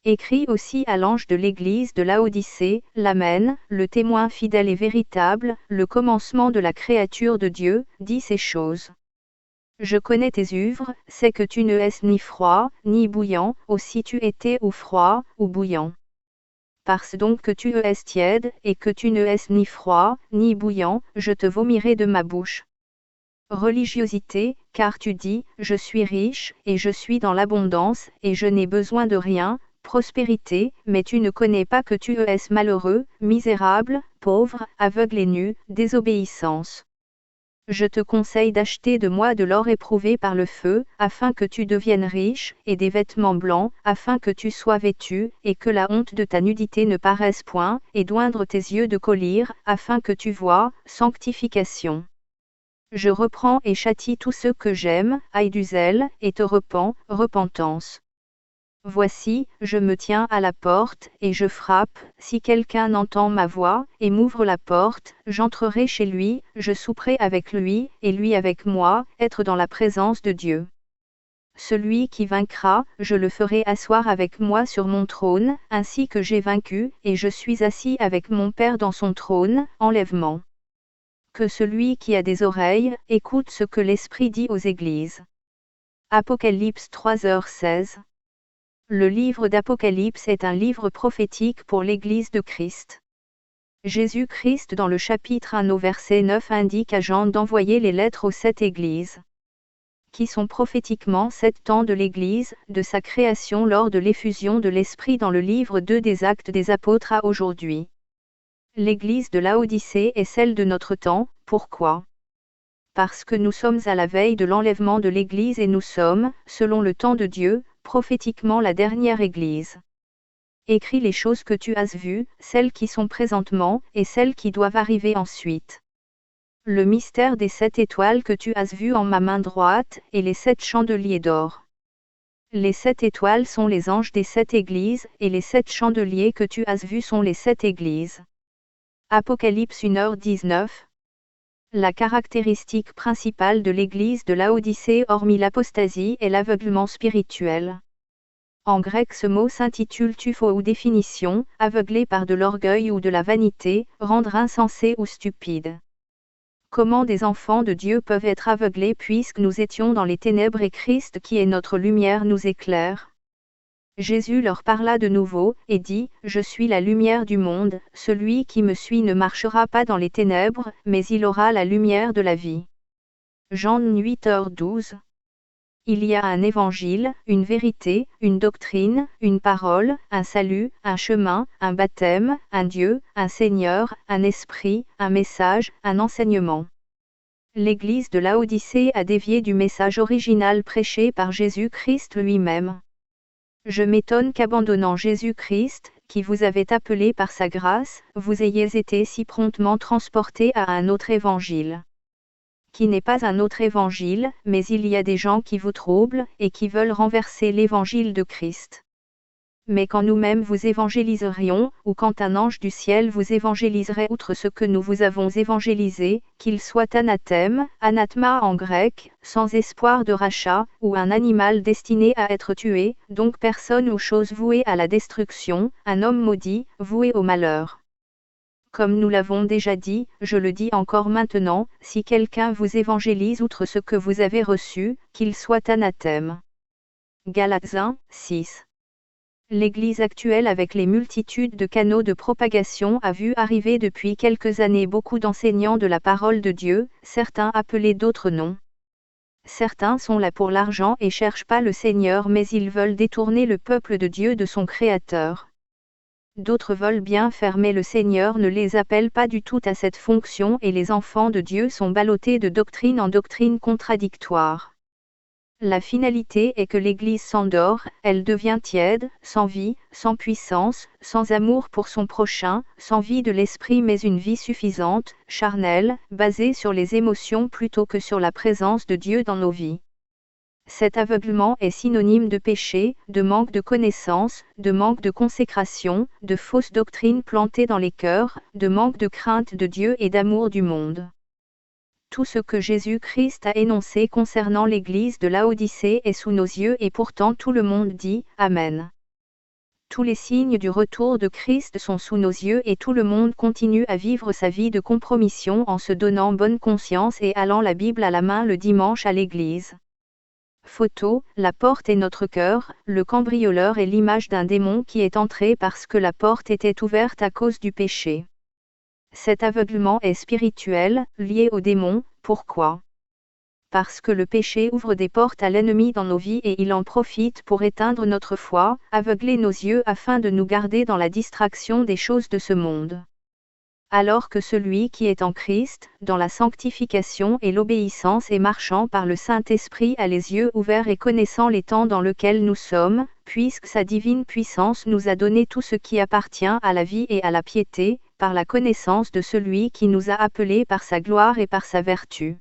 Écris aussi à l'ange de l'église de Laodicée, l'Amen, le témoin fidèle et véritable, le commencement de la créature de Dieu, dit ces choses. Je connais tes œuvres, sais que tu ne es ni froid, ni bouillant, aussi tu étais ou froid, ou bouillant. Parce donc que tu es tiède, et que tu ne es ni froid, ni bouillant, je te vomirai de ma bouche. Religiosité, car tu dis, je suis riche, et je suis dans l'abondance, et je n'ai besoin de rien, prospérité, mais tu ne connais pas que tu es malheureux, misérable, pauvre, aveugle et nu, désobéissance. Je te conseille d'acheter de moi de l'or éprouvé par le feu, afin que tu deviennes riche, et des vêtements blancs, afin que tu sois vêtu, et que la honte de ta nudité ne paraisse point, et d'oindre tes yeux de collyre, afin que tu voies, sanctification. Je reprends et châtie tous ceux que j'aime, aie du zèle, et te repens, repentance. Voici, je me tiens à la porte, et je frappe, si quelqu'un entend ma voix, et m'ouvre la porte, j'entrerai chez lui, je souperai avec lui, et lui avec moi, être dans la présence de Dieu. Celui qui vaincra, je le ferai asseoir avec moi sur mon trône, ainsi que j'ai vaincu, et je suis assis avec mon Père dans son trône, enlèvement. Que celui qui a des oreilles, écoute ce que l'Esprit dit aux églises. Apocalypse 3h16. Le livre d'Apocalypse est un livre prophétique pour l'Église de Christ. Jésus-Christ dans le chapitre 1 au verset 9 indique à Jean d'envoyer les lettres aux 7 églises, qui sont prophétiquement 7 temps de l'Église, de sa création lors de l'effusion de l'Esprit dans le livre 2 des Actes des Apôtres à aujourd'hui. L'Église de Laodicée est celle de notre temps, pourquoi ? Parce que nous sommes à la veille de l'enlèvement de l'Église et nous sommes, selon le temps de Dieu, prophétiquement la dernière Église. Écris les choses que tu as vues, celles qui sont présentement, et celles qui doivent arriver ensuite. Le mystère des 7 étoiles que tu as vues en ma main droite, et les 7 chandeliers d'or. Les 7 étoiles sont les anges des 7 églises, et les 7 chandeliers que tu as vus sont les 7 églises. Apocalypse 1h19. La caractéristique principale de l'Église de Laodicée hormis l'apostasie est l'aveuglement spirituel. En grec ce mot s'intitule tupho ou définition, aveuglé par de l'orgueil ou de la vanité, rendre insensé ou stupide. Comment des enfants de Dieu peuvent être aveuglés puisque nous étions dans les ténèbres et Christ qui est notre lumière nous éclaire ? Jésus leur parla de nouveau, et dit, Je suis la lumière du monde, celui qui me suit ne marchera pas dans les ténèbres, mais il aura la lumière de la vie. Jean 8h12. Il y a un évangile, une vérité, une doctrine, une parole, un salut, un chemin, un baptême, un Dieu, un Seigneur, un esprit, un message, un enseignement. L'Église de Laodicée a dévié du message original prêché par Jésus-Christ lui-même. Je m'étonne qu'abandonnant Jésus-Christ, qui vous avait appelé par sa grâce, vous ayez été si promptement transportés à un autre évangile. Qui n'est pas un autre évangile, mais il y a des gens qui vous troublent, et qui veulent renverser l'évangile de Christ. Mais quand nous-mêmes vous évangéliserions, ou quand un ange du ciel vous évangéliserait outre ce que nous vous avons évangélisé, qu'il soit anathème, anathema en grec, sans espoir de rachat, ou un animal destiné à être tué, donc personne ou chose vouée à la destruction, un homme maudit, voué au malheur. Comme nous l'avons déjà dit, je le dis encore maintenant, si quelqu'un vous évangélise outre ce que vous avez reçu, qu'il soit anathème. Galates 1, 6. L'Église actuelle avec les multitudes de canaux de propagation a vu arriver depuis quelques années beaucoup d'enseignants de la parole de Dieu, certains appelés d'autres noms. Certains sont là pour l'argent et cherchent pas le Seigneur mais ils veulent détourner le peuple de Dieu de son Créateur. D'autres veulent bien faire mais le Seigneur ne les appelle pas du tout à cette fonction et les enfants de Dieu sont ballottés de doctrine en doctrine contradictoire. La finalité est que l'Église s'endort, elle devient tiède, sans vie, sans puissance, sans amour pour son prochain, sans vie de l'esprit mais une vie suffisante, charnelle, basée sur les émotions plutôt que sur la présence de Dieu dans nos vies. Cet aveuglement est synonyme de péché, de manque de connaissance, de manque de consécration, de fausses doctrines plantées dans les cœurs, de manque de crainte de Dieu et d'amour du monde. Tout ce que Jésus-Christ a énoncé concernant l'Église de Laodicée est sous nos yeux et pourtant tout le monde dit « Amen ». tous les signes du retour de Christ sont sous nos yeux et tout le monde continue à vivre sa vie de compromission en se donnant bonne conscience et allant la Bible à la main le dimanche à l'église. Photo, la porte est notre cœur, le cambrioleur est l'image d'un démon qui est entré parce que la porte était ouverte à cause du péché. Cet aveuglement est spirituel, lié au démon, pourquoi ? Parce que le péché ouvre des portes à l'ennemi dans nos vies et il en profite pour éteindre notre foi, aveugler nos yeux afin de nous garder dans la distraction des choses de ce monde. Alors que celui qui est en Christ, dans la sanctification et l'obéissance et marchant par le Saint-Esprit a les yeux ouverts et connaissant les temps dans lesquels nous sommes, puisque sa divine puissance nous a donné tout ce qui appartient à la vie et à la piété, par la connaissance de celui qui nous a appelés par sa gloire et par sa vertu,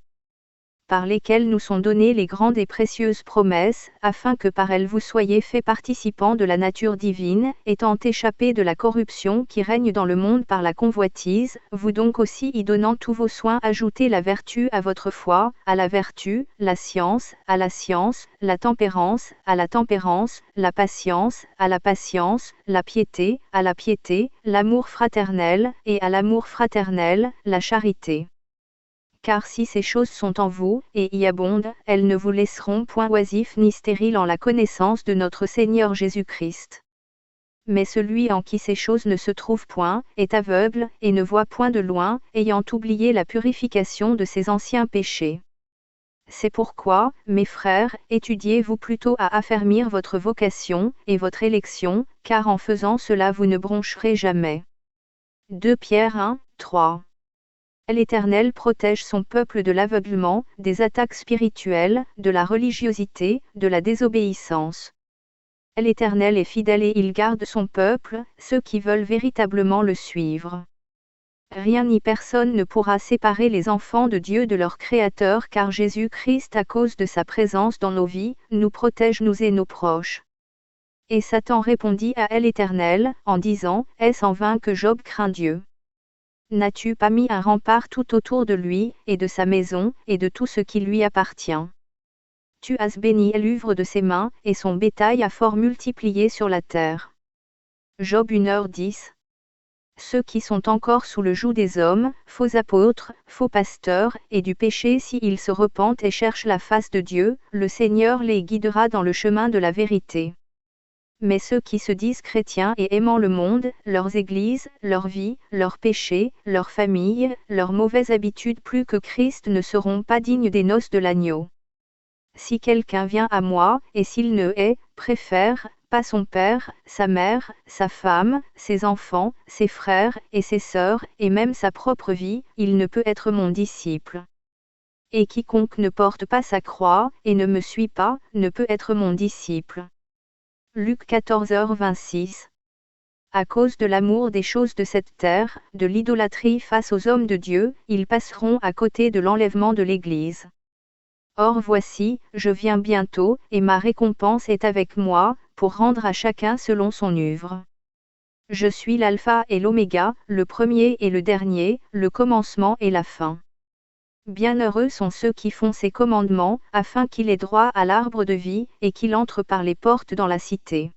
par lesquelles nous sont données les grandes et précieuses promesses, afin que par elles vous soyez faits participants de la nature divine, étant échappés de la corruption qui règne dans le monde par la convoitise, vous donc aussi y donnant tous vos soins ajoutez la vertu à votre foi, à la vertu, la science, à la science, la tempérance, à la tempérance, la patience, à la patience, la piété, à la piété, l'amour fraternel, et à l'amour fraternel, la charité. Car si ces choses sont en vous, et y abondent, elles ne vous laisseront point oisifs ni stériles en la connaissance de notre Seigneur Jésus-Christ. Mais celui en qui ces choses ne se trouvent point, est aveugle, et ne voit point de loin, ayant oublié la purification de ses anciens péchés. C'est pourquoi, mes frères, étudiez-vous plutôt à affermir votre vocation, et votre élection, car en faisant cela vous ne broncherez jamais. 2 Pierre 1, 3. L'Éternel protège son peuple de l'aveuglement, des attaques spirituelles, de la religiosité, de la désobéissance. L'Éternel est fidèle et il garde son peuple, ceux qui veulent véritablement le suivre. Rien ni personne ne pourra séparer les enfants de Dieu de leur Créateur car Jésus-Christ à cause de sa présence dans nos vies, nous protège nous et nos proches. Et Satan répondit à l'Éternel, en disant, est-ce en vain que Job craint Dieu ? N'as-tu pas mis un rempart tout autour de lui, et de sa maison, et de tout ce qui lui appartient ? Tu as béni l'œuvre de ses mains, et son bétail a fort multiplié sur la terre. Job 1h10. Ceux qui sont encore sous le joug des hommes, faux apôtres, faux pasteurs, et du péché s'ils se repentent et cherchent la face de Dieu, le Seigneur les guidera dans le chemin de la vérité. Mais ceux qui se disent chrétiens et aimant le monde, leurs églises, leur vie, leurs péchés, leur famille, leurs mauvaises habitudes plus que Christ ne seront pas dignes des noces de l'agneau. Si quelqu'un vient à moi, et s'il ne préfère pas son père, sa mère, sa femme, ses enfants, ses frères et ses sœurs, et même sa propre vie, il ne peut être mon disciple. Et quiconque ne porte pas sa croix, et ne me suit pas, ne peut être mon disciple. Luc 14h26. À cause de l'amour des choses de cette terre, de l'idolâtrie face aux hommes de Dieu, ils passeront à côté de l'enlèvement de l'Église. Or voici, je viens bientôt, et ma récompense est avec moi, pour rendre à chacun selon son œuvre. Je suis l'alpha et l'oméga, le premier et le dernier, le commencement et la fin. Bienheureux sont ceux qui font ses commandements, afin qu'il ait droit à l'arbre de vie, et qu'il entre par les portes dans la cité.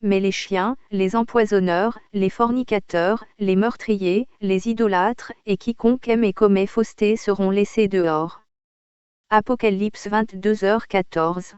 Mais les chiens, les empoisonneurs, les fornicateurs, les meurtriers, les idolâtres, et quiconque aime et commet fausseté seront laissés dehors. Apocalypse 22h14.